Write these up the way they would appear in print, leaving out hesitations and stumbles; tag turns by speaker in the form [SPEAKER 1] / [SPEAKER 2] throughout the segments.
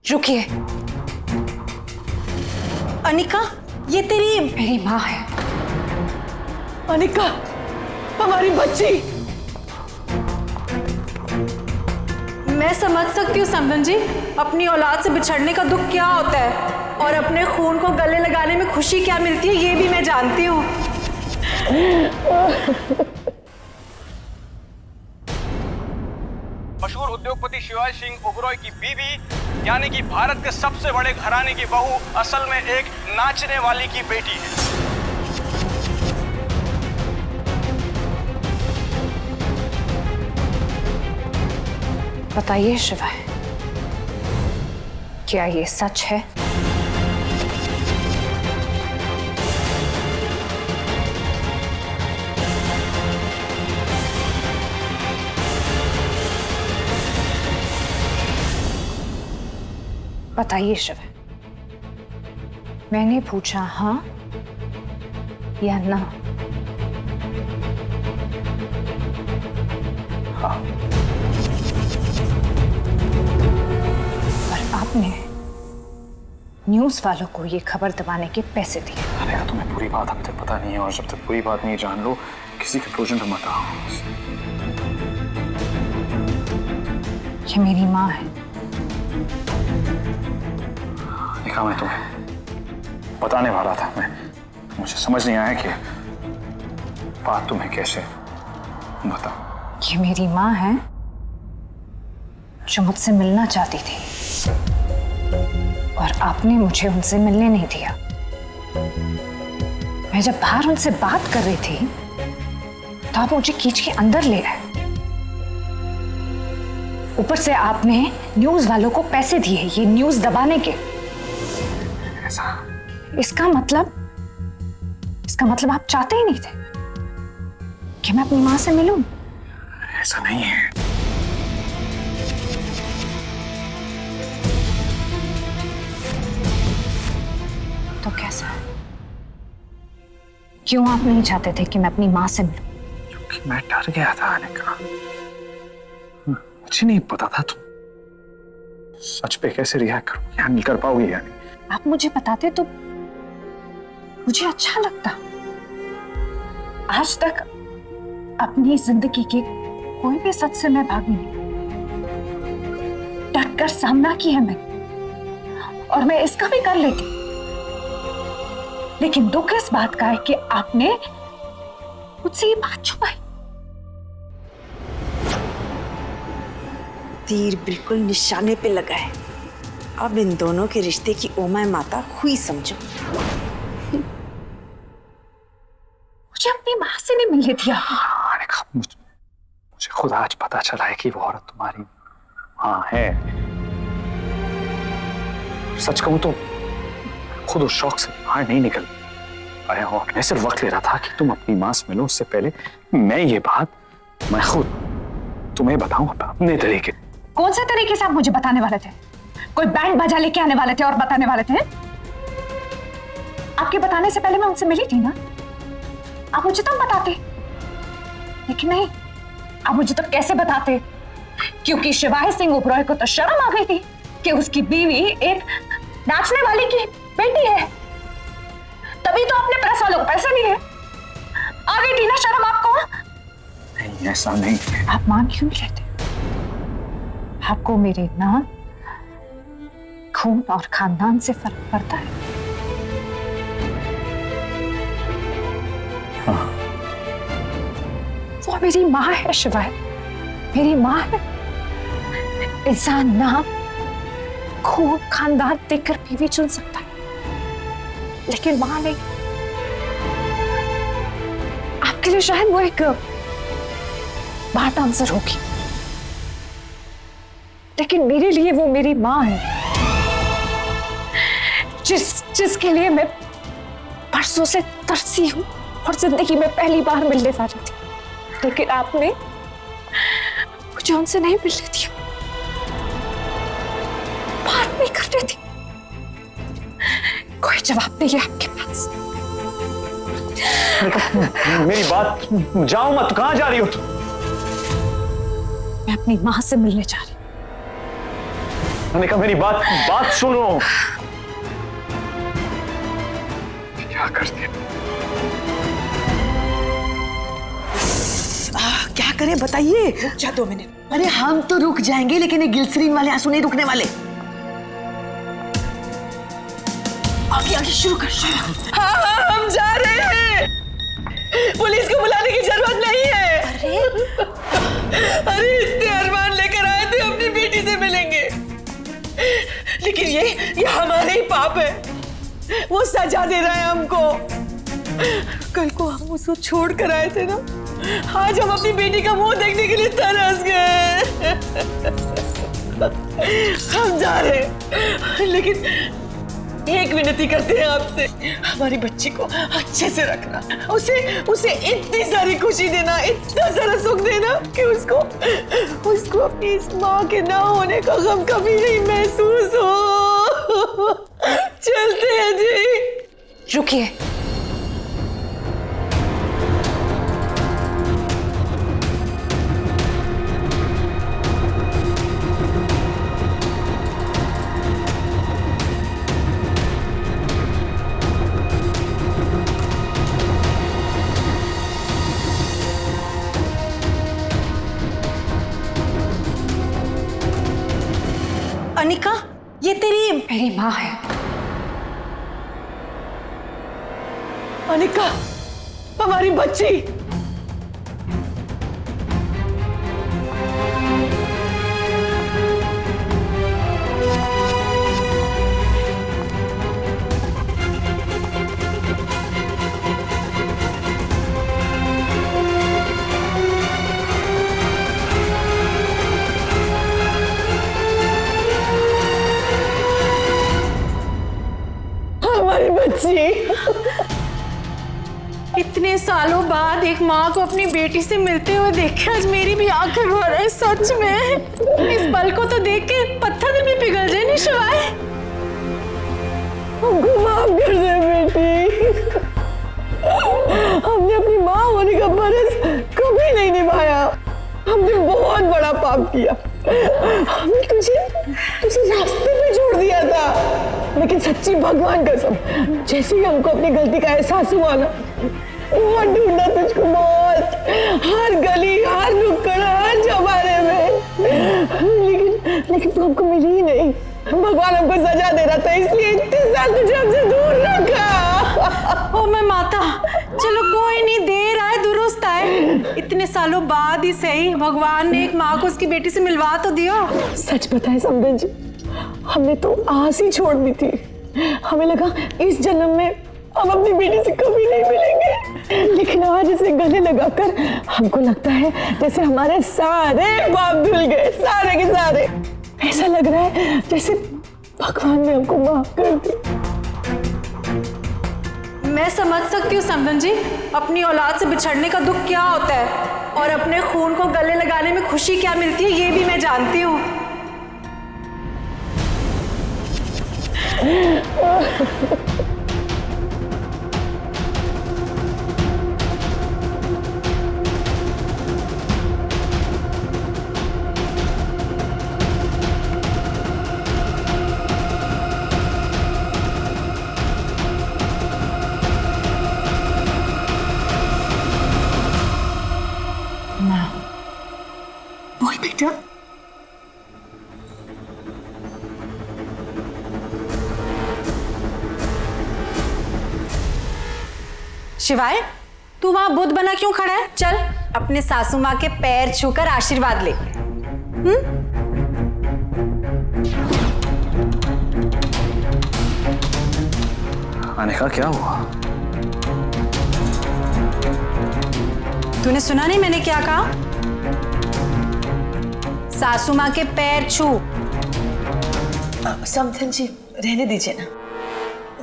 [SPEAKER 1] रुकिए।
[SPEAKER 2] अनिका, ये तेरी
[SPEAKER 1] मेरी माँ है।
[SPEAKER 2] अनिका, हमारी बच्ची।
[SPEAKER 1] मैं समझ सकती हूँ समदन जी, अपनी औलाद से बिछड़ने का दुख क्या होता है और अपने खून को गले लगाने में खुशी क्या मिलती है, ये भी मैं जानती हूँ।
[SPEAKER 3] मशहूर उद्योगपति शिवाजी सिंह ओबरॉय की बीवी यानी कि भारत के सबसे बड़े घराने की बहू असल में एक नाचने वाली की बेटी है।
[SPEAKER 1] बताइए शिवाय, क्या ये सच है? बताइए शिवाय, मैंने पूछा हाँ या ना?
[SPEAKER 4] हाँ।
[SPEAKER 1] पर आपने न्यूज़ वालों को ये खबर दबाने के पैसे दिए।
[SPEAKER 4] अरे तुम्हें पूरी बात अभी तक पता नहीं है, और जब तक पूरी बात नहीं जान लो किसी के प्रोजन पे मत आओ।
[SPEAKER 1] ये मेरी माँ है।
[SPEAKER 4] देखा, मैं तुम्हें बताने वाला था, मुझे समझ नहीं आया कि बात तुम्हें कैसे बताऊं।
[SPEAKER 1] ये मेरी माँ है जो मुझसे मिलना चाहती थी और आपने मुझे उनसे मिलने नहीं दिया। मैं जब बाहर उनसे बात कर रही थी तो आप मुझे खींच के अंदर ले आए। ऊपर से आपने न्यूज़ वालों को पैसे दिए ये न्यूज़ दबाने के।
[SPEAKER 4] ऐसा?
[SPEAKER 1] इसका मतलब आप चाहते ही नहीं थे कि मैं अपनी माँ से मिलूं।
[SPEAKER 4] ऐसा नहीं है।
[SPEAKER 1] तो कैसा है? क्यों आप नहीं चाहते थे कि मैं अपनी माँ से मिलूं?
[SPEAKER 4] क्योंकि मैं डर गया था अनिका। मुझे नहीं पता था तुम सच पे कैसे रिएक्ट करोगी, हैंडल कर पाओगी या नहीं।
[SPEAKER 1] आप मुझे बताते तो मुझे अच्छा लगता। आज तक अपनी जिंदगी के कोई भी सच से मैं भागी नहीं, डट कर सामना किया मैंने, और मैं इसका भी कर लेती। लेकिन दुख इस बात का है कि आपने मुझसे ये बात छुपाई।
[SPEAKER 2] तीर बिल्कुल निशाने पे लगा है। अब इन दोनों के रिश्ते की ओमाय माता हुई समझो।
[SPEAKER 1] मुझे अपनी माँ से नहीं मिलने दिया।
[SPEAKER 4] मुझे खुद आज पता चला है कि वो औरत तुम्हारी माँ है। सच कहूं तो खुद उस शौक से बाहर नहीं निकल पाया, और मैं सिर्फ वक्त ले रहा था कि तुम अपनी माँ से मिलो। उससे पहले ये बात मैं खुद तुम्हें बताऊं अपने तरीके।
[SPEAKER 1] कौन से तरीके से आप मुझे बताने वाले थे? कोई बैंड बाजा लेके आने वाले थे और बताने वाले थे? आपके बताने से पहले मैं उनसे मिली थी ना, आप मुझे तो बताते। लेकिन नहीं, आप मुझे तो कैसे बताते? क्योंकि शिवाजी सिंह ओबरॉय को तो शर्म आ गई थी कि उसकी बीवी एक नाचने वाली की बेटी है। तभी तो आपने प्रेस वालों को पैसे दिए। आ गई थी ना शर्म आपको?
[SPEAKER 4] नहीं, ऐसा नहीं है।
[SPEAKER 1] आप मान क्यों नहीं लेते? आपको मेरे नाम, खून और खानदान से फर्क पड़ता है?
[SPEAKER 4] हाँ।
[SPEAKER 1] वो मेरी माँ है शिवाय, मेरी माँ है। इंसान नाम, खून, खानदान देखकर बीवी चुन सकता है, लेकिन माँ नहीं। आपके लिए शायद वो एक बात आंसर होगी, लेकिन मेरे लिए वो मेरी माँ है, जिसके लिए मैं बरसों से तरसी हूं और जिंदगी में पहली बार मिलने जा रही थी। लेकिन आपने मुझे उनसे नहीं मिलने दिया, बात नहीं करने दी। कोई जवाब नहीं है आपके पास।
[SPEAKER 4] मेरी बात, जाओ मत। कहां जा रही हो तुम?
[SPEAKER 1] मैं अपनी माँ से मिलने जा रही हूं।
[SPEAKER 4] अनिका मेरी बात सुनो। क्या करती है?
[SPEAKER 2] क्या करें बताइए? रुक जा 2 मिनट। अरे हम तो रुक जाएंगे लेकिन ये ग्लिसरीन वाले आंसू नहीं रुकने वाले। आगे आगे शुरू कर।
[SPEAKER 5] हाँ, हम जा रहे हैं। पुलिस को बुलाने की जरूरत नहीं है। अरे इतने अरमान लेकर आए थे अपनी बेटी से मिलेंगे, लेकिन ये हमारे ही पाप है। वो सजा दे रहा है हमको। कल को हम उसको छोड़ कर आए थे ना, आज हम अपनी बेटी का मुंह देखने के लिए तरस गए। हम जा रहे हैं, लेकिन एक विनती करते हैं आपसे, हमारी बच्ची को अच्छे से रखना, उसे इतनी सारी खुशी देना, इतना सारा सुख देना कि उसको अपनी इस माँ के ना होने का गम कभी नहीं महसूस हो। चलते हैं जी।
[SPEAKER 1] रुकिए,
[SPEAKER 2] अनिका, ये
[SPEAKER 1] मेरी माँ है।
[SPEAKER 5] अनिका, हमारी बच्ची। हमारी बच्ची।
[SPEAKER 6] इतने सालों बाद एक माँ को अपनी बेटी से मिलते हुए देखे आज मेरी भी आंखें भर आई। सच में इस पल को तो देख के पत्थर भी पिघल जाए। नहीं शिवाय,
[SPEAKER 5] हमको माफ कर दे बेटी। हमने अपनी माँ होने का फर्ज कभी नहीं निभाया। हमने बहुत बड़ा पाप किया। हमने तुझे रास्ते पे छोड़ दिया था, लेकिन सच्ची भगवान कसम, जैसे ही हमको अपनी गलती का एहसास हुआ ना, बहुत ढूंढा तुझको, बहुत, हर गली, हर नुक्कड़, हर चौबारे में, लेकिन तू हमको मिली ही नहीं। भगवान हमको सजा दे रहा था, इसलिए इतने साल तुझे हमसे दूर रखा।
[SPEAKER 6] ओ मैं माता, चलो कोई नहीं, देर आए दुरुस्त आए। इतने सालों बाद ही सही भगवान ने एक माँ को उसकी बेटी से मिलवा तो दिया।
[SPEAKER 5] सच बताए समदन जी, हमने तो आस ही छोड़ दी थी। हमें लगा इस जन्म में हम अपनी बेटी से कभी नहीं मिलेंगे, लेकिन आज इसे गले लगाकर हमको लगता है जैसे हमारे सारे पाप धुल गए, सारे के सारे। ऐसा लग रहा है जैसे भगवान ने हमको माफ कर दिया।
[SPEAKER 6] मैं समझ सकती हूँ समदन जी, अपनी औलाद से बिछड़ने का दुख क्या होता है और अपने खून को गले लगाने में खुशी क्या मिलती है, ये भी मैं जानती हूँ।
[SPEAKER 5] बोल बेटा।
[SPEAKER 6] शिवाय, तू वहां बुद्ध बना क्यों खड़ा है? चल अपने सासू माँ के पैर छूकर आशीर्वाद ले।
[SPEAKER 4] अनिका क्या हुआ?
[SPEAKER 6] तूने सुना नहीं मैंने क्या कहा? सासू माँ के पैर छू।
[SPEAKER 2] समधन जी रहने दीजिए ना,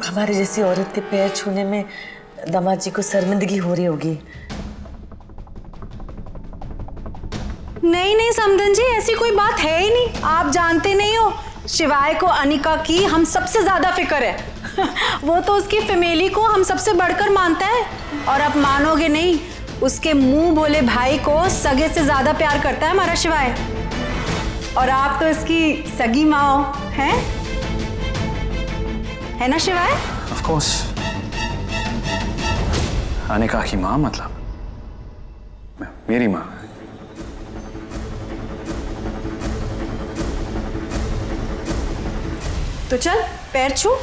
[SPEAKER 2] हमारे जैसी औरत के पैर छूने में दामाद जी को शर्मिंदगी हो रही होगी।
[SPEAKER 6] नहीं नहीं समधन जी, ऐसी कोई बात है ही नहीं। आप जानते नहीं हो, शिवाय को अनिका की हम सबसे ज्यादा फिक्र है। वो तो उसकी फैमिली को हम सबसे बढ़कर मानता है, और अब मानोगे नहीं, उसके मुंह बोले भाई को सगे से ज्यादा प्यार करता है हमारा शिवाय। और आप तो इसकी सगी माँ हो, हैं? है ना शिवाय?
[SPEAKER 4] Of course. अनिका की माँ मतलब मेरी माँ।
[SPEAKER 6] तो चल पैर छू।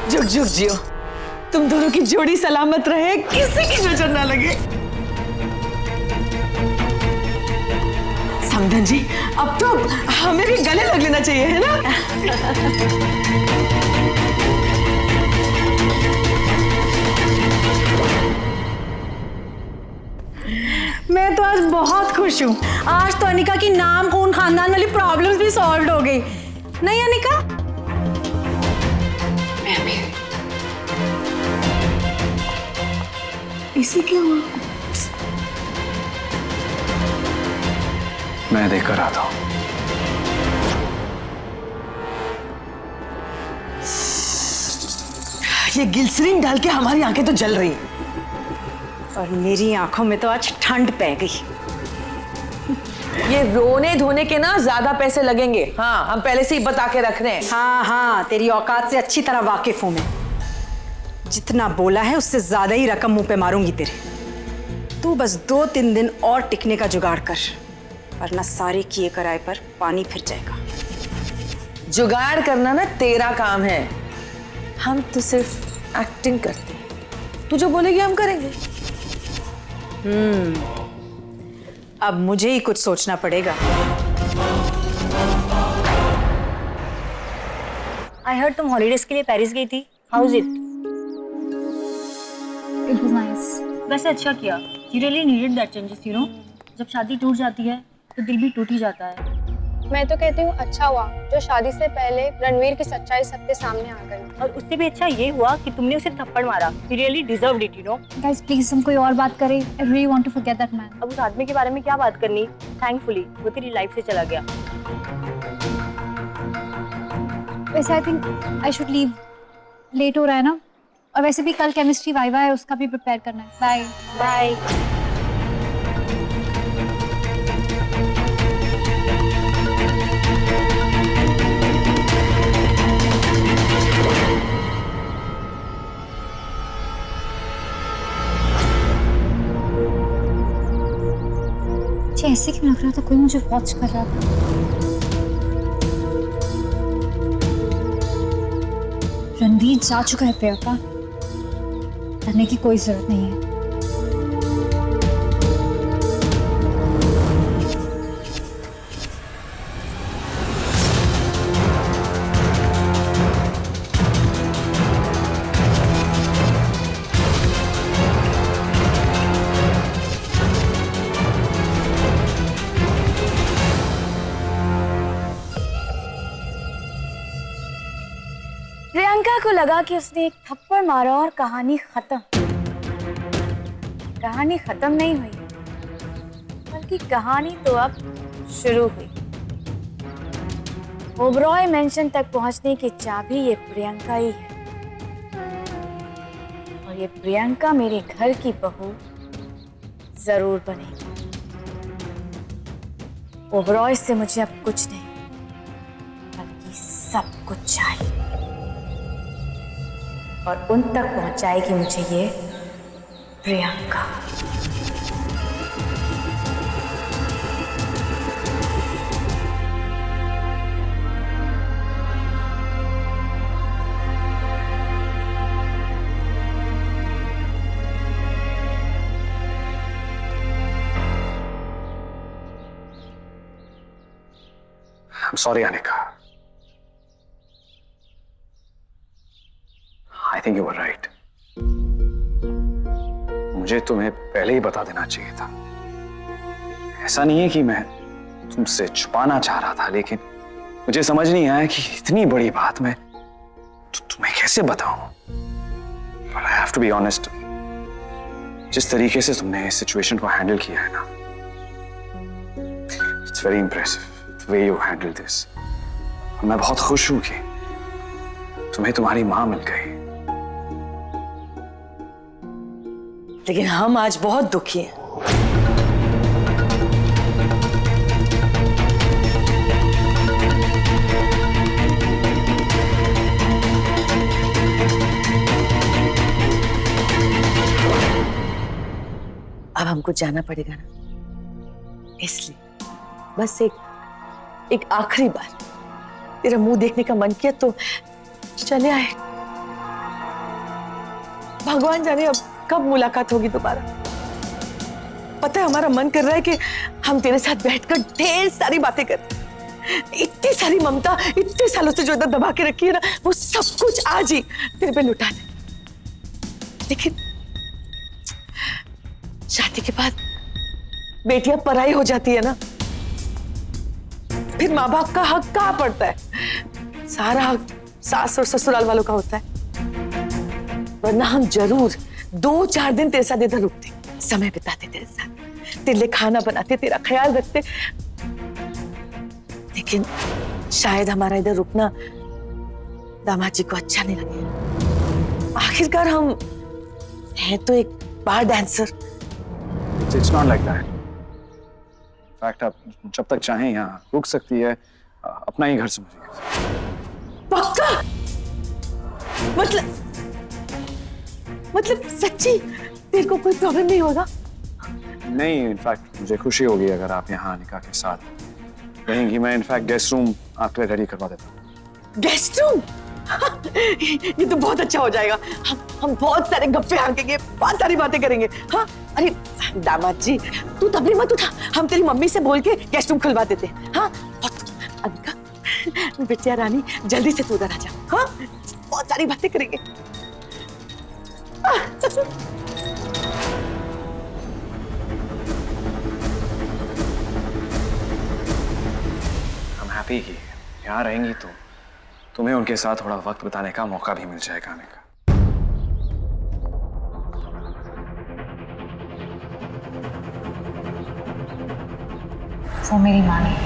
[SPEAKER 2] झुक झुक जियो, तुम दोनों की जोड़ी सलामत रहे, किसी की नजर ना लगे। समधन जी, अब तो हमें भी गले लग लेना चाहिए, है ना?
[SPEAKER 6] मैं तो आज बहुत खुश हूँ। आज तो अनिका की नाम खून खानदान वाली प्रॉब्लम्स भी सॉल्व हो गई, नहीं अनिका?
[SPEAKER 2] इसे क्या हुआ?
[SPEAKER 4] मैं देखकर आता हूँ।
[SPEAKER 2] ये ग्लिसरीन डाल के हमारी आंखें तो जल रही हैं।
[SPEAKER 6] और मेरी आंखों में तो आज ठंड पै गई।
[SPEAKER 2] ये रोने धोने के ना ज्यादा पैसे लगेंगे। हाँ, हम पहले से ही बता के रख रहे हैं।
[SPEAKER 6] हाँ हाँ, तेरी औकात से अच्छी तरह वाकिफ हूं मैं। जितना बोला है उससे ज्यादा ही रकम मुंह पे मारूंगी तेरे। तू बस 2-3 दिन और टिकने का जुगाड़ कर, वरना सारे किए कराए पर पानी फिर जाएगा।
[SPEAKER 2] जुगाड़ करना ना तेरा काम है, हम तो सिर्फ एक्टिंग करते हैं। तू जो बोलेगी हम करेंगे।
[SPEAKER 6] अब मुझे ही कुछ सोचना पड़ेगा।
[SPEAKER 7] आई हर्ड तुम हॉलीडेज के लिए पेरिस गई थी। How is it?
[SPEAKER 1] It was nice.
[SPEAKER 7] वैसे अच्छा किया। You really needed that changes, you know? जब शादी टूट जाती है तो दिल भी टूट ही जाता है।
[SPEAKER 8] मैं तो कहती हूँ अच्छा हुआ जो शादी से पहले रणवीर की सच्चाई सबके सामने आ गई।
[SPEAKER 7] और उससे भी अच्छा ये हुआ कि तुमने उसे थप्पड़ मारा। You really deserved it, you know?
[SPEAKER 1] Guys, please हम कोई और बात करें. I really want to forget that man.
[SPEAKER 7] अब उस आदमी के बारे में क्या बात करनी? Thankfully वो तेरी लाइफ से चला गया।
[SPEAKER 1] वैसे I think I should leave. Late हो रहा है ना? और वैसे भी कल केमिस्ट्री वाइवा है, उसका भी प्रिपेयर करना है। Bye
[SPEAKER 7] bye.
[SPEAKER 1] ऐसे क्यों लग रहा था कोई मुझे वॉच कर रहा था? रणवीर जा चुका है प्रियंका, डरने की कोई जरूरत नहीं है।
[SPEAKER 7] प्रियंका को लगा कि उसने एक थप्पड़ मारा और कहानी खत्म। कहानी खत्म नहीं हुई, बल्कि कहानी तो अब शुरू हुई। ओबरॉय मेंशन तक पहुंचने की चाबी ये प्रियंका ही है, और ये प्रियंका मेरे घर की बहू जरूर बनेगी। ओबरॉय से मुझे अब कुछ नहीं बल्कि सब कुछ चाहिए, और उन तक पहुंचाएगी मुझे ये Priyanka.
[SPEAKER 4] I'm sorry, Anika. I think you were right. मुझे तुम्हें पहले ही बता देना चाहिए था। ऐसा नहीं है कि मैं तुमसे छुपाना चाह रहा था, लेकिन मुझे समझ नहीं आया कि इतनी बड़ी बात मैं कैसे बताऊं? But I have to be honest. जिस तरीके से तुमने इस सिचुएशन को हैंडल किया है ना, it's very impressive the way you handled this. और मैं बहुत खुश हूं कि तुम्हें तुम्हारी मां मिल गई।
[SPEAKER 2] लेकिन हम आज बहुत दुखी हैं। अब हमको जाना पड़ेगा ना, इसलिए बस एक आखिरी बार तेरा मुंह देखने का मन किया तो चले आए। भगवान जाने अब कब मुलाकात होगी दोबारा। पता है हमारा मन कर रहा है कि हम तेरे साथ बैठकर ढेर सारी बातें करें। इतनी सारी ममता इतने सालों से जो इधर दबा के रखी है ना, वो सब कुछ आज ही तेरे पे लुटा दे। लेकिन शादी के बाद बेटियां पराई हो जाती है ना, फिर माँ बाप का हक कहाँ पड़ता है? सारा हक सास और ससुराल वालों का होता है। वरना हम जरूर 2-4 दिन तेरे साथ इधर रुकते, समय बिताते तेरे साथ, तेरे लिए खाना बनाते, तेरा ख्याल रखते। लेकिन शायद हमारा इधर रुकना दामाद जी को अच्छा नहीं लगे। आखिरकार हम हैं तो एक बार dancer.
[SPEAKER 4] It's not like that. In fact, आप जब तक चाहें यहाँ रुक सकती है, अपना ही घर समझिए।
[SPEAKER 2] पक्का? मतलब सच्ची तेरे को कोई प्रॉब्लम नहीं होगा?
[SPEAKER 4] नहीं, इनफैक्ट मुझे खुशी होगी अगर आप यहाँ निकाह के साथ रहेंगी। मैं इनफैक्ट गेस्ट रूम आपके लिए रेडी करवा देता हूँ।
[SPEAKER 2] Guest room? ये तो बहुत अच्छा हो जाएगा। हम बहुत सारे गप्पे हाँकेंगे, बहुत सारी बातें करेंगे। हाँ, अरे दामाद जी तू तब भी मत उठा, हम तेरी मम्मी से बोल के गेस्ट रूम खुलवा देते हैं। हाँ, अनिका बिटिया रानी जल्दी से तू उधर आ जा। हाँ, बहुत सारी बातें करेंगे।
[SPEAKER 4] I'm happy कि यहाँ रहेंगी तो तुम्हें उनके साथ थोड़ा वक्त बिताने का मौका भी मिल जाएगा। आने का
[SPEAKER 1] वो मेरी माँ नहीं।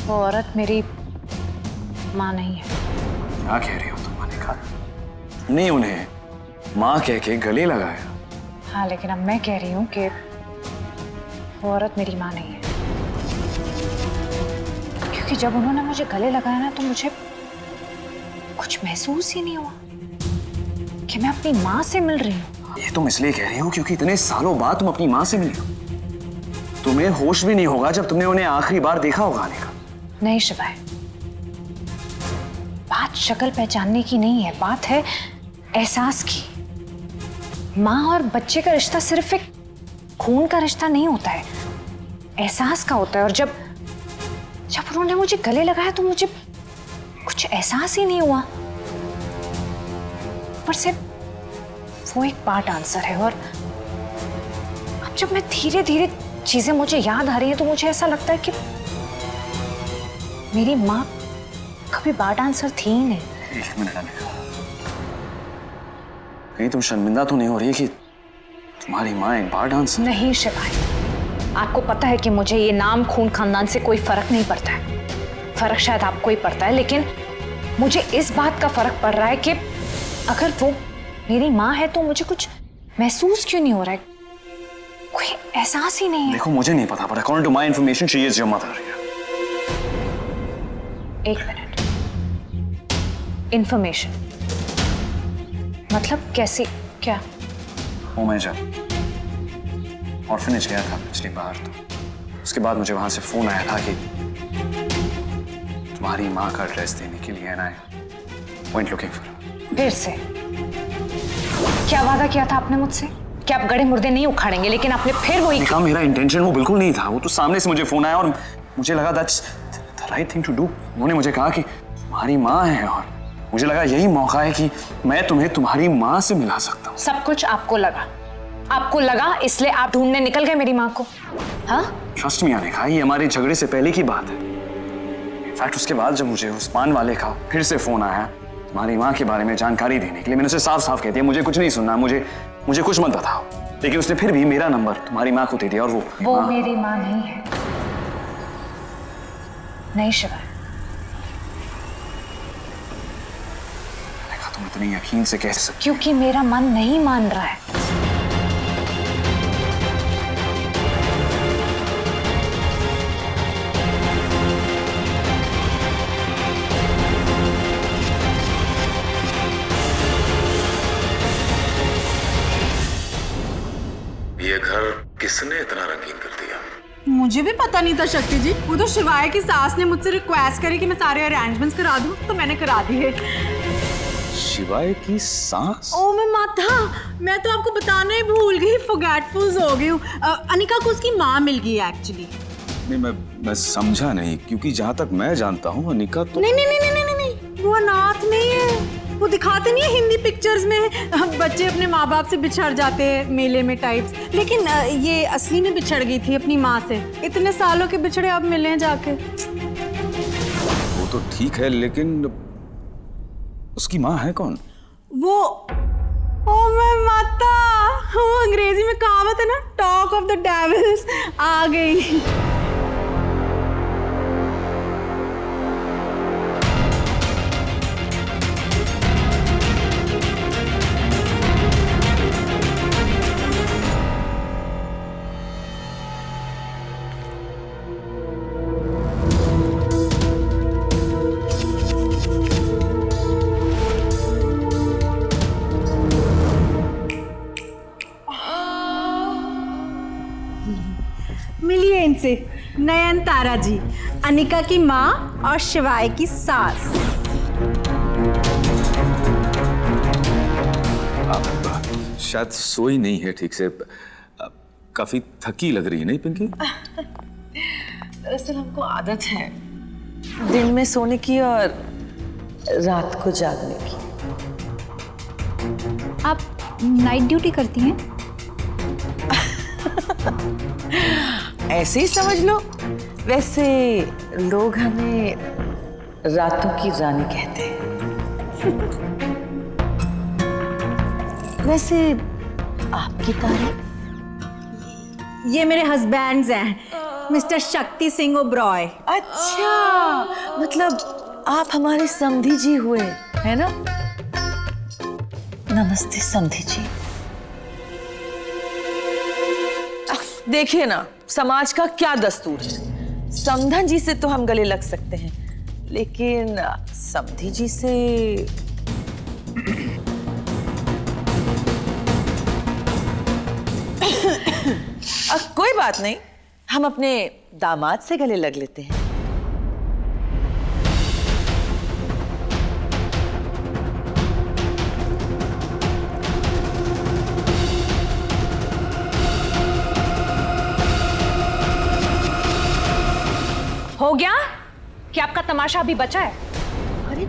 [SPEAKER 1] वो औरत मेरी माँ नहीं है।
[SPEAKER 4] क्या कह रही हो तुम? माने का नहीं, उन्हें माँ कह के गले लगाया।
[SPEAKER 1] हाँ, लेकिन अब मैं कह रही हूँ कि वो औरत मेरी माँ नहीं है, क्योंकि जब उन्होंने मुझे गले लगाया ना तो मुझे कुछ महसूस ही नहीं हुआ कि मैं अपनी माँ से मिल रही हूँ।
[SPEAKER 4] ये तुम इसलिए कह रही हो क्योंकि इतने सालों बाद तुम अपनी माँ से मिली हो। तुम्हें होश भी नहीं होगा जब तुमने उन्हें आखिरी बार देखा होगा। आने का
[SPEAKER 1] नहीं शिवाय, बात शक्ल पहचानने की नहीं है, बात है एहसास की। माँ और बच्चे का रिश्ता सिर्फ एक खून का रिश्ता नहीं होता है, एहसास का होता है। और जब उन्होंने मुझे गले लगाया तो मुझे कुछ एहसास ही नहीं हुआ। पर सिर्फ वो एक बार डांसर है। और अब जब मैं धीरे धीरे चीजें मुझे याद आ रही हैं तो मुझे ऐसा लगता है कि मेरी माँ कभी बार डांसर थी ही नहीं।
[SPEAKER 4] एक मिनट अनिका, कहीं तुम शर्मिंदा तो नहीं हो रही कि तुम्हारी माँ एक बार डांसर?
[SPEAKER 1] नहीं शिवाय, आपको पता है कि मुझे ये नाम खून खानदान से कोई फर्क नहीं पड़ता है। फर्क शायद आपको ही पड़ता है, लेकिन मुझे इस बात का फर्क पड़ रहा है कि अगर वो मेरी माँ है तो मुझे कुछ महसूस क्यों नहीं हो रहा है, कोई एहसास ही नहीं है।
[SPEAKER 4] देखो मुझे नहीं पता, but according to my information she is your mother।
[SPEAKER 1] एक मिनट, इंफॉर्मेशन मतलब कैसी? क्या?
[SPEAKER 4] वो मैं जब ऑर्फनेज गया था पिछली बार, तो उसके बाद मुझे वहां से फोन आया था कि तुम्हारी माँ का एड्रेस देने के लिए ना went looking for her।
[SPEAKER 1] फिर से क्या वादा किया था आपने मुझसे कि आप गड़े मुर्दे नहीं उखाड़ेंगे, लेकिन आपने फिर वही
[SPEAKER 4] कहा। मेरा इंटेंशन वो बिल्कुल नहीं था, वो तो सामने से मुझे फोन आया और मुझे लगा that's the right thing to do. उन्होंने मुझे कहा कि तुम्हारी माँ है और मुझे लगा यही मौका है कि मैं तुम्हें तुम्हारी माँ से मिला सकता हूँ।
[SPEAKER 1] सब कुछ आपको लगा इसलिए आप ढूंढने निकल गए मेरी माँ को। हाँ,
[SPEAKER 4] ट्रस्ट में आने का ये हमारे झगड़े से पहले की बात है। इनफैक्ट उसके बाद जब मुझे उस पान वाले का फिर से फोन आया तुम्हारी माँ के बारे में जानकारी देने के लिए, मैंने उसे साफ साफ कह दिया मुझे कुछ नहीं सुनना, मुझे कुछ मत बताओ। लेकिन उसने फिर भी मेरा नंबर तुम्हारी माँ को दे दिया और वो
[SPEAKER 1] मेरी माँ नहीं है। नहीं शिवा,
[SPEAKER 4] तुम इतने यकीन से कह सकते?
[SPEAKER 1] क्योंकि मेरा मन नहीं मान रहा है।
[SPEAKER 9] ये घर किसने इतना रंगीन कर दिया?
[SPEAKER 6] मुझे भी पता नहीं था शक्ति जी, वो तो शिवाय की सास ने मुझसे रिक्वेस्ट करी कि मैं सारे अरेंजमेंट्स करा दूं, तो मैंने करा दिए।
[SPEAKER 4] शिवाय की सास?
[SPEAKER 6] ओ मैं माता, मैं तो आपको बताना ही भूल गई, फॉरगेटफुल हो गई हूँ। अनिका को उसकी माँ मिल गई है एक्चुअली।
[SPEAKER 9] नहीं, मैं समझा नहीं, क्योंकि जहाँ तक मैं जानता हूँ अनिका तो
[SPEAKER 6] नहीं, वो अनाथ नहीं है। वो दिखाते नहीं है हिंदी पिक्चर्स में बच्चे अपने माँ बाप से बिछड़ जाते हैं मेले में टाइप्स, लेकिन ये असली में बिछड़ गई थी अपनी माँ से। इतने सालों के बिछड़े अब मिले हैं जाके।
[SPEAKER 9] वो तो ठीक है, लेकिन उसकी माँ है कौन?
[SPEAKER 6] वो ओ मैं माता, वो अंग्रेजी में कहावत है ना, टॉक ऑफ द डेविल्स आ गई। मिलिए इनसे, नयनतारा जी, अनिका की माँ और शिवाय की सास।
[SPEAKER 9] आप शायद सोई नहीं है ठीक से, काफी थकी लग रही है, नहीं पिंकी?
[SPEAKER 2] दरअसल हमको आदत है दिन में सोने की और रात को जागने की।
[SPEAKER 7] आप नाइट ड्यूटी करती हैं?
[SPEAKER 2] ऐसे ही समझ लो। वैसे लोग हमें रातों की रानी कहते हैं। वैसे आपकी तारीफ?
[SPEAKER 6] ये मेरे हस्बैंड्स हैं, मिस्टर शक्ति सिंह ओबरॉय।
[SPEAKER 2] अच्छा, मतलब आप हमारे समधी जी हुए, है ना? नमस्ते समधी जी। देखिए ना, समाज का क्या दस्तूर है। समधन जी से तो हम गले लग सकते हैं, लेकिन समधी जी से कोई बात नहीं, हम अपने दामाद से गले लग लेते हैं।
[SPEAKER 1] हो गया कि आपका तमाशा अभी बचा है?
[SPEAKER 2] अरे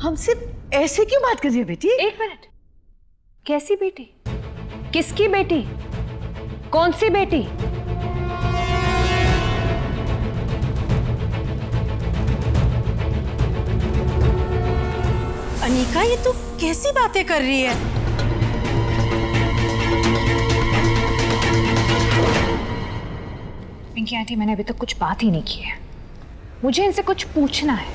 [SPEAKER 2] हमसे ऐसे क्यों बात कर रही है बेटी?
[SPEAKER 1] एक मिनट, कैसी बेटी? किसकी बेटी? कौन सी बेटी?
[SPEAKER 6] अनिका, ये तो कैसी बातें कर रही है?
[SPEAKER 1] पिंकी आंटी, मैंने अभी तक कुछ बात ही नहीं की है। मुझे इनसे कुछ पूछना है।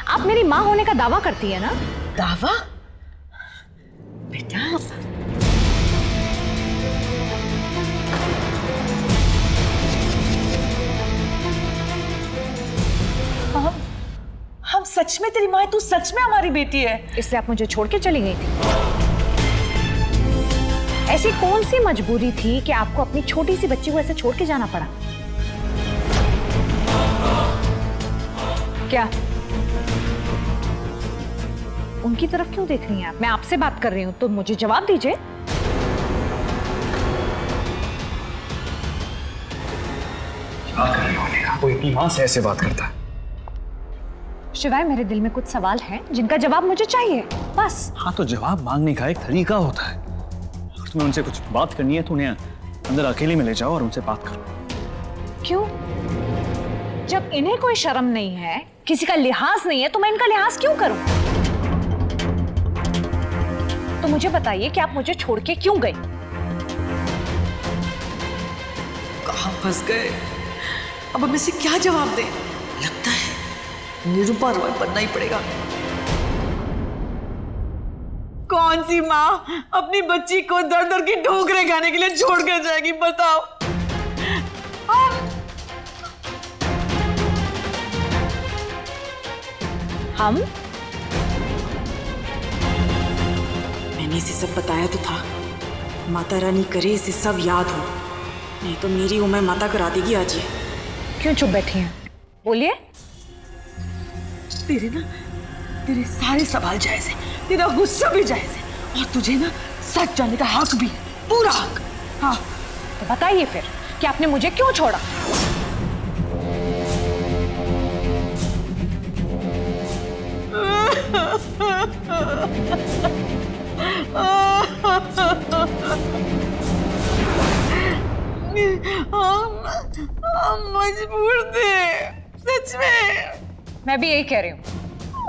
[SPEAKER 1] आप मेरी माँ होने का दावा करती है ना?
[SPEAKER 2] दावा? बेटा, हम सच में तेरी माँ है, तू सच में हमारी बेटी है।
[SPEAKER 1] इसलिए आप मुझे छोड़ के चली गई थी? ऐसी कौन सी मजबूरी थी कि आपको अपनी छोटी सी बच्ची को ऐसे छोड़ के जाना पड़ा? क्या उनकी तरफ क्यों देख रही हैं आप? मैं आपसे बात कर रही हूं, तो मुझे जवाब दीजिए।
[SPEAKER 4] क्या कर रही हो? कोई अपनी माँ से ऐसे बात करता है?
[SPEAKER 1] शिवाय मेरे दिल में कुछ सवाल हैं जिनका जवाब मुझे चाहिए, बस।
[SPEAKER 4] हाँ तो जवाब मांगने का एक तरीका होता है। अगर तुम्हें उनसे कुछ बात करनी है तो उन्हें अंदर अकेले में ले जाओ और उनसे बात करो।
[SPEAKER 1] क्यों? जब इन्हें कोई शर्म नहीं है, किसी का लिहाज नहीं है, तो मैं इनका लिहाज क्यों करूं? तो मुझे बताइए कि आप मुझे छोड़ के क्यों गए?
[SPEAKER 2] कहाँ फंस गए? अब हमें से क्या जवाब दें? लगता है निरुपा रॉय बनना ही पड़ेगा। कौन सी माँ अपनी बच्ची को दर दर की ठोकरें खाने के लिए छोड़ कर जाएगी, बताओ?
[SPEAKER 1] हम?
[SPEAKER 6] मैंने इसे सब बताया तो था, माता रानी करे इसे सब याद हो, नहीं तो मेरी उम्र माता करा देगी आज ये।
[SPEAKER 1] क्यों चुप बैठी हैं? बोलिए।
[SPEAKER 2] तेरे सारे सवाल जायज है, तेरा गुस्सा भी जायज है, और तुझे ना सच जानने का हक भी है, पूरा हक। हाँ
[SPEAKER 1] तो बताइए फिर कि आपने मुझे क्यों छोड़ा?
[SPEAKER 2] हम मजबूर थे, सच में।
[SPEAKER 1] मैं भी यही कह रही हूँ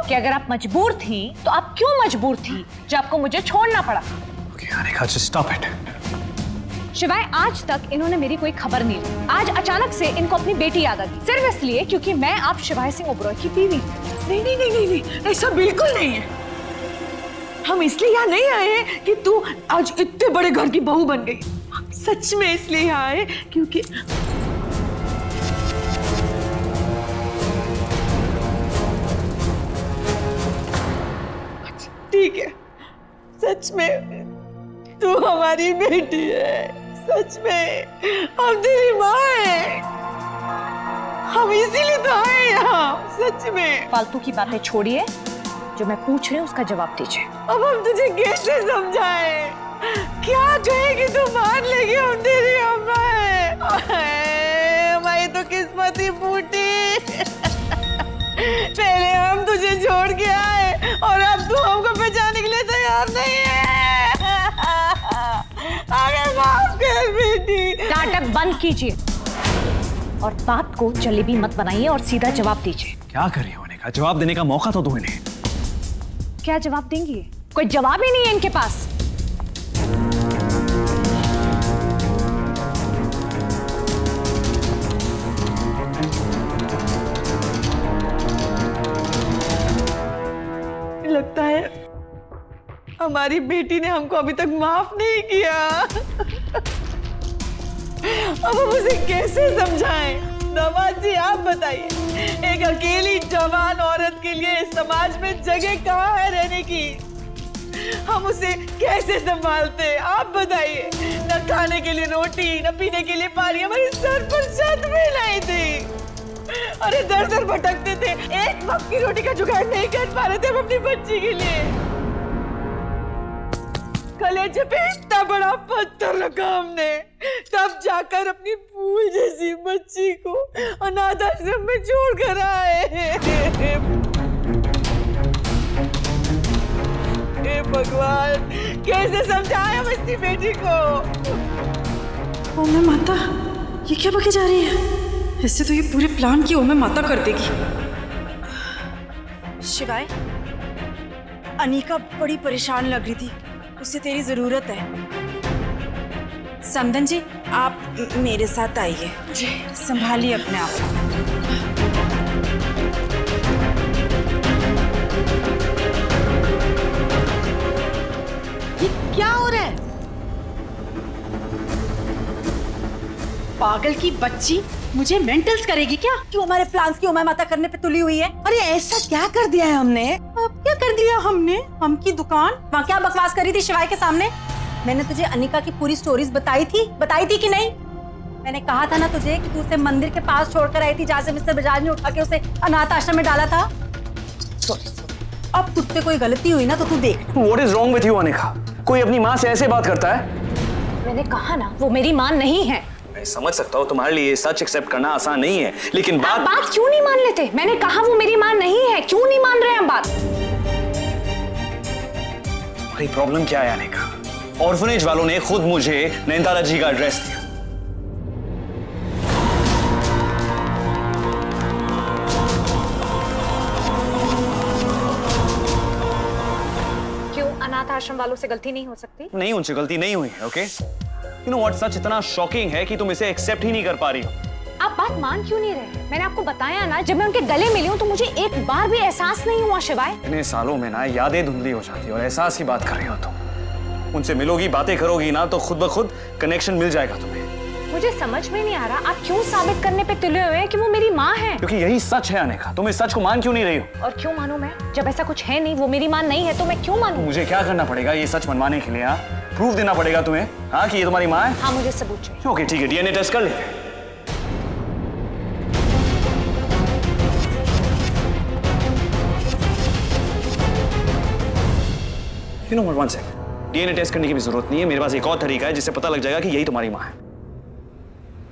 [SPEAKER 1] कि अगर आप मजबूर थी तो आप क्यों मजबूर थी जो आपको मुझे छोड़ना पड़ा?
[SPEAKER 4] Okay, Anika, just stop it.
[SPEAKER 1] शिवाय आज तक इन्होंने मेरी कोई खबर नहीं ली। आज अचानक से इनको अपनी बेटी याद आ गई, सिर्फ इसलिए क्योंकि मैं आप शिवाय सिंह ओबरॉय की बीवी।
[SPEAKER 2] नहीं नहीं नहीं नहीं नहीं, ऐसा बिल्कुल नहीं है। हम इसलिए यहाँ नहीं आए हैं कि तू आज इतने बड़े घर की बहू बन गई। हम सच में इसलिए यहाँ आए क्योंकि ठीक है, सच में तू हमारी बेटी है, सच में हम तेरी माँ है, हम इसीलिए तो आए यहाँ, सच में।
[SPEAKER 1] फालतू की बातें छोड़िए, जो मैं पूछ रही हूँ उसका जवाब दीजिए।
[SPEAKER 2] अब हम तुझे कैसे समझाएं? क्या कहेगी तू? मान लेगी हम तेरी अम्मा है। हमारी तो किस्मत ही फूटी। पहले हम तुझे छोड़ के आए और अब तू हमको पहचानने के लिए तैयार नहीं है। आगे माफ कर बेटी।
[SPEAKER 1] नाटक बंद कीजिए और बात को जलेबी मत बनाइए और सीधा जवाब दीजिए।
[SPEAKER 4] क्या कर रही हो अनिका? जवाब देने का मौका तो दो इन्हें।
[SPEAKER 1] क्या जवाब देंगी? कोई जवाब ही नहीं है इनके पास।
[SPEAKER 2] लगता है हमारी बेटी ने हमको अभी तक माफ नहीं किया। अब हम उसे कैसे समझाएं? दामाद जी आप बताइए, एक अकेली जवान औरत के लिए इस समाज में जगह कहाँ है रहने की? हम उसे कैसे संभालते? आप बताइए। न खाने के लिए रोटी, न पीने के लिए पानी, हमारे सर पर छत भी नहीं थी। अरे दर दर भटकते थे, एक वक्त की रोटी का जुगाड़ नहीं कर पा रहे थे हम अपनी बच्ची के लिए। कलेजे पे इतना बड़ा पत्थर रखा हमने, तब जाकर अपनी फूल जैसी बच्ची को अनाथ आश्रम में छोड़ कर आए। हे भगवान, कैसे समझाएं हम अपनी बेटी को?
[SPEAKER 6] ओ मैं माता, ये क्या बके जा रही है? इससे तो ये पूरे प्लान की ओ मैं माता कर देगी। शिवाय, अनिका बड़ी परेशान लग रही थी, उसे तेरी जरूरत है। समधन जी आप मेरे साथ आइए, संभालिए अपने आप को।
[SPEAKER 2] ये क्या हो रहा है?
[SPEAKER 6] पागल की बच्ची मुझे मेंटल्स करेगी क्या? क्यों हमारे प्लान्स की उमा माता करने पे तुली हुई है?
[SPEAKER 2] अरे ऐसा क्या कर दिया है हमने?
[SPEAKER 6] अब क्या कर दिया हमने? हम की दुकान वहाँ क्या बकवास करी थी शिवाय के सामने? मैंने तुझे अनिका की पूरी स्टोरीज बताई थी कि नहीं? मैंने कहा था ना तुझे कि तू उसे मंदिर के पास छोड़कर आई थी जहाँ से मिस्टर बजाज ने उठा के उसे अनाथ आश्रम में डाला था। अब तुझसे कोई गलती हुई ना तो तू देख।
[SPEAKER 4] What is wrong with you, Anika? कोई अपनी माँ से ऐसे बात करता है?
[SPEAKER 1] मैंने कहा ना वो मेरी माँ नहीं है।
[SPEAKER 4] मैं समझ सकता हूँ तुम्हारे लिए सच एक्सेप्ट करना आसान नहीं है, लेकिन
[SPEAKER 1] आप बात क्यों नहीं मान लेते? मैंने कहा वो मेरी माँ नहीं है, क्यों नहीं मान रहे हैं बात?
[SPEAKER 4] तुम्हारी प्रॉब्लम क्या है अनिका? ऑर्फनेज वालों ने खुद मुझे नयनतारा जी का एड्रेस दिया।
[SPEAKER 1] क्यों अनाथ आश्रम वालों से गलती नहीं हो सकती?
[SPEAKER 4] नहीं, उनसे गलती नहीं हुई है। ओके, यू नो व्हाट, सच इतना शॉकिंग है कि तुम इसे एक्सेप्ट ही नहीं कर पा रही हो।
[SPEAKER 1] आप बात मान क्यों नहीं रहे? मैंने आपको बताया ना, जब मैं उनके गले मिली हूँ तो मुझे एक बार भी एहसास नहीं हुआ शिवाय।
[SPEAKER 4] इतने सालों में ना यादें धुंधली हो जाती है और एहसास की बात कर रही हो तुम। उनसे मिलोगी, बातें करोगी ना, तो खुद ब खुद कनेक्शन मिल जाएगा तुम्हें।
[SPEAKER 1] मुझे समझ में नहीं आ रहा आप क्यों साबित करने पे तुले हुए हैं कि वो मेरी माँ है?
[SPEAKER 4] क्योंकि यही सच है अनिका, तुम इस सच को मान क्यों नहीं रही हो?
[SPEAKER 1] और क्यों मानूं मैं? जब ऐसा कुछ है नहीं, वो मेरी माँ नहीं है, तो मैं क्यों मानूं?
[SPEAKER 4] मुझे क्या करना पड़ेगा ये सच मनवाने के लिए? हाँ, प्रूफ देना पड़ेगा तुम्हें, हाँ, कि ये तुम्हारी माँ है?
[SPEAKER 1] हाँ, मुझे सबूत चाहिए।
[SPEAKER 4] ओके ठीक है, डीएनए टेस्ट कर लेते हैं। You know what, one second. DNA test करने की भी जरूरत नहीं है, मेरे पास एक और तरीका है जिससे पता लग जाएगा कि यही तुम्हारी माँ है।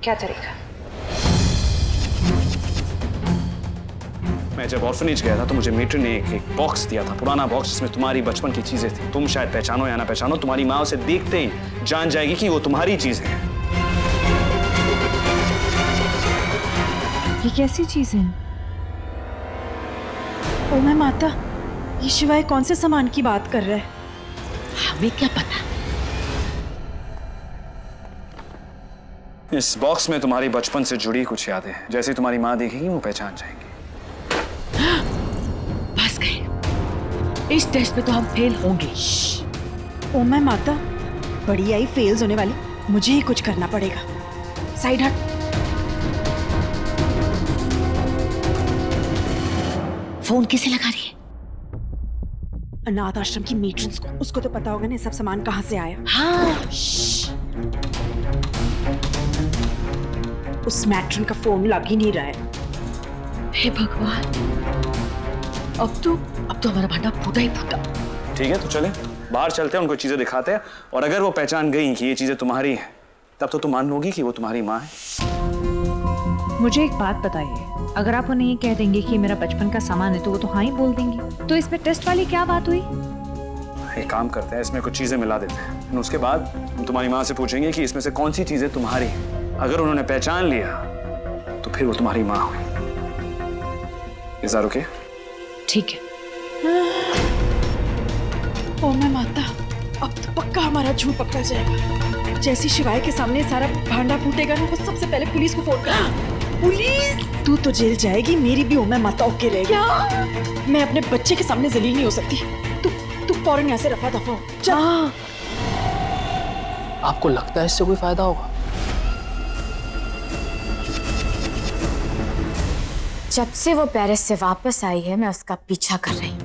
[SPEAKER 1] क्या तरीका?
[SPEAKER 4] मैं जब ऑर्फनेज गया था तो मुझे मेट्रन ने एक बॉक्स दिया था, पुराना बॉक्स, जिसमें तुम्हारी बचपन की चीजें थी। तुम शायद पहचानो या ना पहचानो, तुम्हारी माँ उसे देखते ही जान जाएगी कि वो तुम्हारी चीज है।
[SPEAKER 6] ये कैसी चीज है? ओ मैं माता, ये शिवाय कौन से सामान की बात कर रहा है?
[SPEAKER 2] हमें क्या पता?
[SPEAKER 4] इस बॉक्स में तुम्हारी बचपन से जुड़ी कुछ यादें हैं। जैसे तुम्हारी माँ देखेगी वो पहचान जाएंगी।
[SPEAKER 2] बस गए, इस टेस्ट में तो हम फेल होंगे।
[SPEAKER 6] ओ मैं माता, बड़ी आई फेल्स होने वाली, मुझे ही कुछ करना पड़ेगा। साइड हट।
[SPEAKER 2] फोन किसे लगा रही है?
[SPEAKER 6] अनाथ आश्रम की मेट्रन्स को, उसको तो पता होगा ना सब सामान कहाँ से आया।
[SPEAKER 2] हाँ,
[SPEAKER 6] उस मैट्रन का फोन लग ही नहीं रहा है।
[SPEAKER 2] हे भगवान, अब तो हमारा भांडा फूटा ही फूटा।
[SPEAKER 4] ठीक है, तो चले बाहर चलते हैं, उनको चीजें दिखाते हैं, और अगर वो पहचान गई कि ये चीजें तुम्हारी हैं, तब तो तुम मान लोगी कि वो तुम्हारी माँ है।
[SPEAKER 7] मुझे एक बात बताइए, अगर आप उन्हें ये कह देंगे कि मेरा बचपन का सामान है तो वो तो हाँ ही बोल देंगी, तो इसमें टेस्ट वाली क्या बात हुई?
[SPEAKER 4] एक काम करते हैं, इसमें कुछ चीजें मिला देते हैं, उसके बाद हम तुम्हारी माँ से पूछेंगे कि इसमें से कौन सी चीजें तुम्हारी हैं। अगर उन्होंने पहचान लिया तो फिर वो तुम्हारी माँ हुई। Is that okay?
[SPEAKER 6] ठीक है। ओ मैं माता, अब तो पक्का हमारा झूठ पकड़ा जाएगा। जैसी शिवाय के सामने सारा भांडा फूटेगा ना, वो सबसे पहले पुलिस को फोन कर। पुलिस? तू तो जेल जाएगी, मेरी भी ओ मैं माता ओके रहेगी। क्या? मैं अपने बच्चे के सामने जलील नहीं हो सकती। तू फौरन यहाँ से रफा दफा हो। चल।
[SPEAKER 10] आपको लगता है इससे कोई फायदा होगा?
[SPEAKER 1] जब से वो पेरिस से वापस आई है, मैं उसका पीछा कर रही हूँ।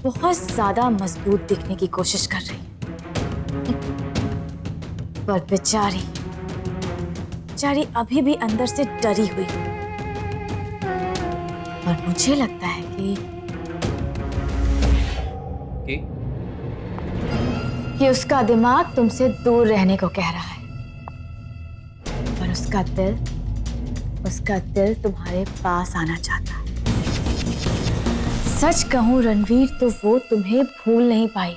[SPEAKER 1] बहुत ज्यादा मजबूत दिखने की कोशिश कर रही हूँ, पर बेचारी अभी भी अंदर से डरी हुई है। और मुझे लगता है कि उसका दिमाग तुमसे दूर रहने को कह रहा है, पर उसका दिल तुम्हारे पास आना चाहता है। सच कहूं रणवीर, तो वो तुम्हें भूल नहीं पाई।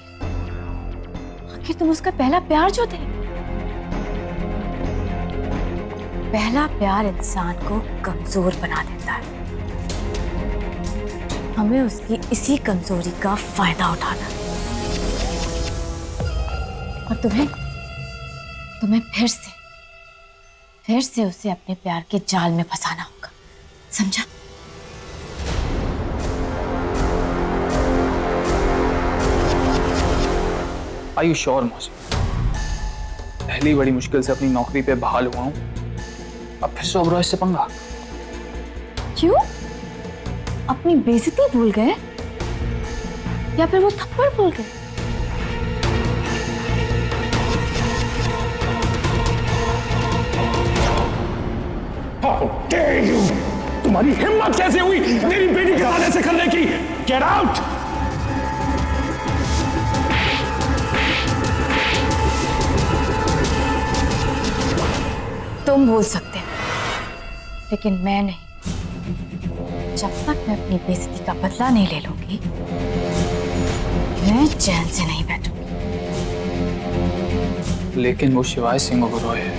[SPEAKER 1] आखिर तुम उसका पहला प्यार जो थे। पहला प्यार इंसान को कमजोर बना देता है। हमें उसकी इसी कमजोरी का फायदा उठाना, और तुम्हें फिर से उसे अपने प्यार के जाल में फंसाना होगा, समझा?
[SPEAKER 10] Are you sure, मौसी? पहली बड़ी मुश्किल से अपनी नौकरी पे बहाल हुआ हूँ, अब फिर से ओबरॉय से पंगा।
[SPEAKER 1] क्यों? अपनी बेइज्जती भूल गए या फिर वो थप्पड़ भूल गए?
[SPEAKER 3] How dare you! तुम्हारी हिम्मत कैसे हुई मेरी बेटी के साथ ऐसे करने की? Get out!
[SPEAKER 1] तुम भूल सकते हो, लेकिन मैं नहीं। जब तक मैं अपनी बेइज्जती का बदला नहीं ले लूंगी, मैं चैन से नहीं बैठूंगी।
[SPEAKER 10] लेकिन वो शिवाय सिंह ओबरॉय है,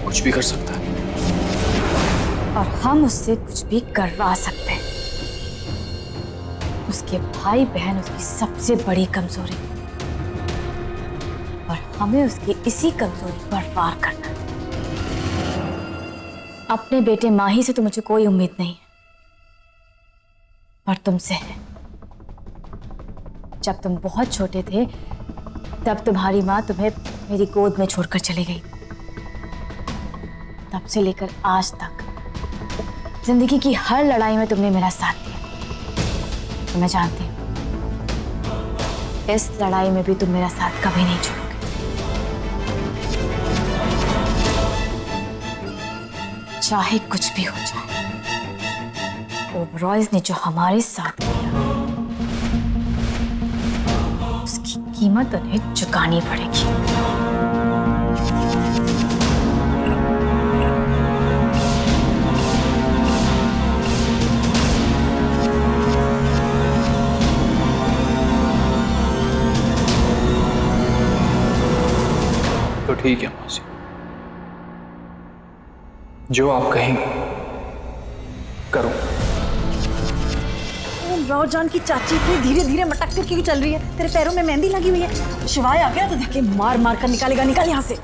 [SPEAKER 10] कुछ भी कर सकता है।
[SPEAKER 1] और हम उससे कुछ भी करवा सकते हैं। उसके भाई बहन उसकी सबसे बड़ी कमजोरी, और हमें उसकी इसी कमजोरी पर वार करना है। अपने बेटे माही से तो मुझे कोई उम्मीद नहीं है, पर तुमसे है। जब तुम बहुत छोटे थे तब तुम्हारी माँ तुम्हें मेरी गोद में छोड़कर चली गई। तब से लेकर आज तक जिंदगी की हर लड़ाई में तुमने मेरा साथ दिया। तो मैं जानती हूँ इस लड़ाई में भी तुम मेरा साथ कभी नहीं छोड़ोगे। चाहे कुछ भी हो जाए, ओबरॉयज ने जो हमारे साथ किया उसकी कीमत उन्हें चुकानी पड़ेगी।
[SPEAKER 10] तो ठीक है मौसी, जो आप कहेंगे करो।
[SPEAKER 6] राव जान की चाची इतनी धीरे धीरे मटक कर क्यों चल रही है? तेरे पैरों में मेहंदी लगी हुई है। शिवाय आ गया तो धक्के मार मार कर निकालेगा। निकाल यहाँ से।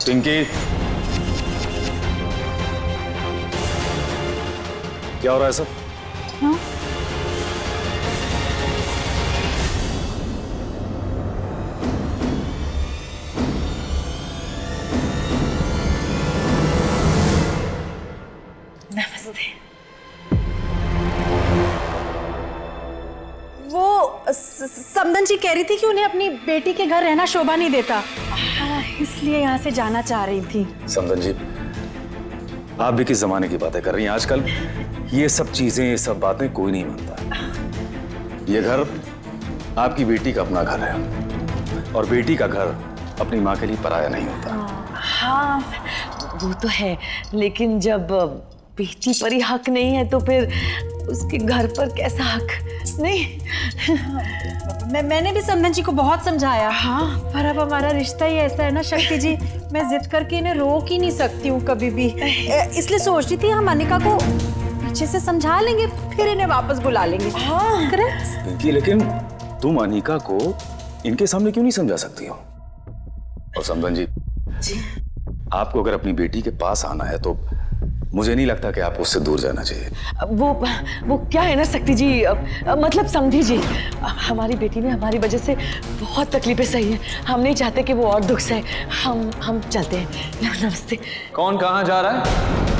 [SPEAKER 9] पिंकी, क्या हो रहा है सब?
[SPEAKER 6] हाँ?
[SPEAKER 2] नमस्ते।
[SPEAKER 6] वो समदन जी कह रही थी कि उन्हें अपनी बेटी के घर रहना शोभा नहीं देता, इसलिए यहाँ से जाना चाह रही थी।
[SPEAKER 9] समदन जी, आप भी किस जमाने की बातें कर रही हैं? आजकल ये सब चीजें, ये सब बातें कोई नहीं मानता। ये घर आपकी बेटी का अपना घर है, और बेटी का घर अपनी माँ के लिए पराया नहीं होता।
[SPEAKER 2] हाँ वो तो है, लेकिन जब बेटी पर ही हक नहीं है तो फिर उसके घर पर कैसा हक? नहीं
[SPEAKER 6] मैंने भी समदन जी को बहुत समझाया। हाँ, पर अब हमारा रिश्ता ही ऐसा है ना शक्ति जी, मैं जिद करके इन्हें रोक ही नहीं सकती हूँ कभी भी। इसलिए सोच रही थी हम अनिका को पीछे से समझा लेंगे, फिर इन्हें वापस बुला लेंगे। हाँ करेक्ट।
[SPEAKER 9] पिंकी, लेकिन तुम अनिका को इनके सामने क्यों नहीं समझा सकती हो? और समदन जी, आपको अगर अपनी बेटी के पास आना है तो मुझे नहीं लगता कि आपको उससे दूर जाना चाहिए।
[SPEAKER 2] वो क्या है ना शक्ति जी, मतलब समझी जी, हमारी बेटी ने हमारी वजह से बहुत तकलीफें सही हैं। हम नहीं चाहते कि वो और दुख सहे। हम चलते हैं। नमस्ते।
[SPEAKER 9] कौन कहाँ जा रहा है?